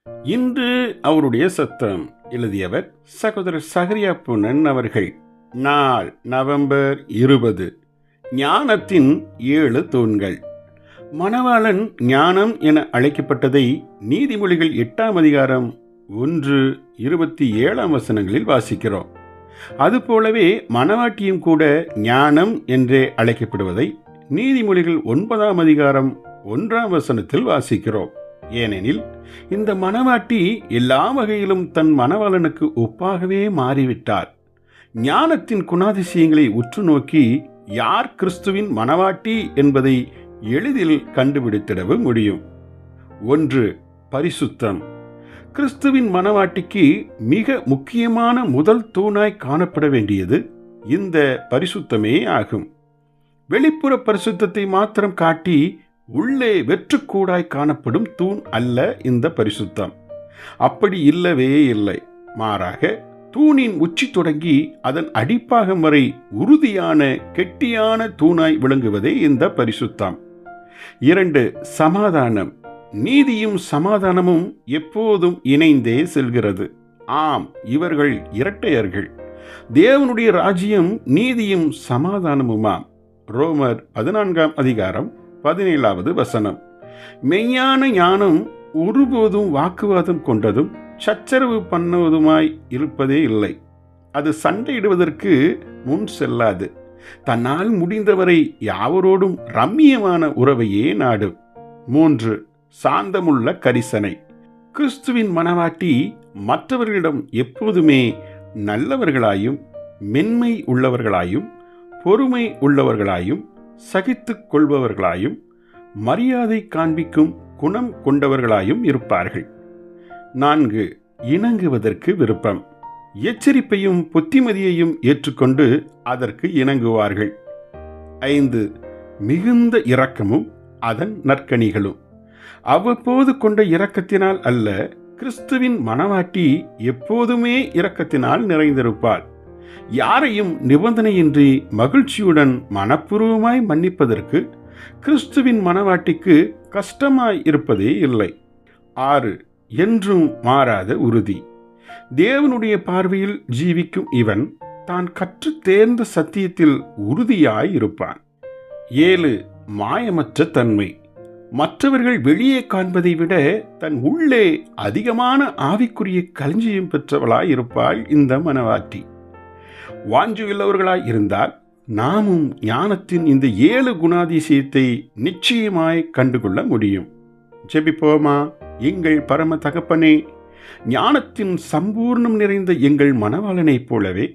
இன்று அவருடைய சத்தம். எழுதியவர் சகோதரர் சகரியா புனன் அவர்கள். நாள் நவம்பர் 20. ஞானத்தின் 7 தூண்கள். மணவாளன் ஞானம் என அழைக்கப்பட்டதை நீதிமொழிகள் 8ஆம் அதிகாரம் 1:27 வசனங்களில் வாசிக்கிறோம். அதுபோலவே மணவாட்டியும் கூட ஞானம் என்றே அழைக்கப்படுவதை நீதிமொழிகள் 9ஆம் அதிகாரம் 1ஆம் வசனத்தில் வாசிக்கிறோம். ஏனெனில் இந்த மணவாட்டி எல்லா வகையிலும் தன் மணவாளனுக்கு ஒப்பாகவே மாறிவிட்டார். ஞானத்தின் குணாதிசயங்களை உற்று நோக்கி யார் கிறிஸ்துவின் மணவாட்டி என்பதை எளிதில் கண்டுபிடித்திடவும் முடியும். 1. பரிசுத்தம். கிறிஸ்துவின் மணவாட்டிக்கு மிக முக்கியமான முதல் தூணாய் காணப்பட வேண்டியது இந்த பரிசுத்தமே ஆகும். வெளிப்புற பரிசுத்தத்தை மாத்திரம் காட்டி உள்ளே வெற்றுக்கூடாய் காணப்படும் தூண் அல்ல இந்த பரிசுத்தம். அப்படி இல்லவே இல்லை. மாறாக தூணின் உச்சி தொடங்கி அதன் அடிப்பாகம் வரை உறுதியான கெட்டியான தூணாய் விளங்குவதே இந்த பரிசுத்தம். 2. சமாதானம். நீதியும் சமாதானமும் எப்போதும் இணைந்தே செல்கிறது. ஆம், இவர்கள் இரட்டையர்கள். தேவனுடைய ராஜ்யம் நீதியும் சமாதானமுமாம். ரோமர் 14ஆம் அதிகாரம் 17வது வசனம். மெய்யான ஞானம் ஒருபோதும் வாக்குவாதம் கொண்டதும் சச்சரவு பண்ணுவதுமாய் இருப்பதே இல்லை. அது சண்டையிடுவதற்கு முன் செல்லாது. தன்னால் முடிந்தவரை யாவரோடும் ரம்மியமான உறவையே நாடும். 3. சாந்தமுள்ள கரிசனை. கிறிஸ்துவின் மணவாட்டி மற்றவர்களிடம் எப்போதுமே நல்லவர்களாயும் மென்மை உள்ளவர்களாயும் பொறுமை உள்ளவர்களாயும் சகித்துக் கொள்பவர்களாயும் மரியாதை காண்பிக்கும் குணம் கொண்டவர்களாயும் இருப்பார்கள். 4. இணங்குவதற்கு விருப்பம். எச்சரிப்பையும் புத்திமதியையும் ஏற்றுக்கொண்டு அதற்கு இணங்குவார்கள். 5. மிகுந்த இரக்கமும் அதன் நற்கனிகளும். அவ்வப்போது கொண்ட இரக்கத்தினால் அல்ல, கிறிஸ்துவின் மணவாட்டி எப்போதுமே இரக்கத்தினால் நிறைந்திருப்பாள். யாரையும் நிபந்தனையின்றி மகிழ்ச்சியுடன் மனப்பூர்வமாய் மன்னிப்பதற்கு கிறிஸ்துவின் மணவாட்டிக்கு கஷ்டமாய் இருப்பதே இல்லை. 6. என்றும் மாறாத உறுதி. தேவனுடைய பார்வையில் ஜீவிக்கும் இவன் தான் கற்று தேர்ந்த சத்தியத்தில் உறுதியாய் இருப்பான். 7. மாயமற்ற தன்மை. மற்றவர்கள் வெளியே காண்பதை விட தன் உள்ளே அதிகமான ஆவிக்குரிய களஞ்சியம் பெற்றவளாய் இருப்பாள் இந்த மணவாட்டி. வாஞ்சியுள்ளவர்களாய் இருந்தால் நாமும் ஞானத்தின் இந்த 7 குணாதிசயத்தை நிச்சயமாய் கண்டுகொள்ள முடியும். ஜெபிப்போமா. எங்கள் பரம தகப்பனே, ஞானத்தின் சம்பூர்ணம் நிறைந்த எங்கள் மணவாளனைப் போலவே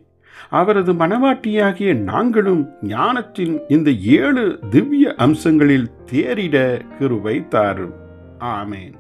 அவரது மணவாட்டியாகிய நாங்களும் ஞானத்தின் இந்த 7 திவ்ய அம்சங்களில் தேறிட கிருபை தாரும். ஆமேன்.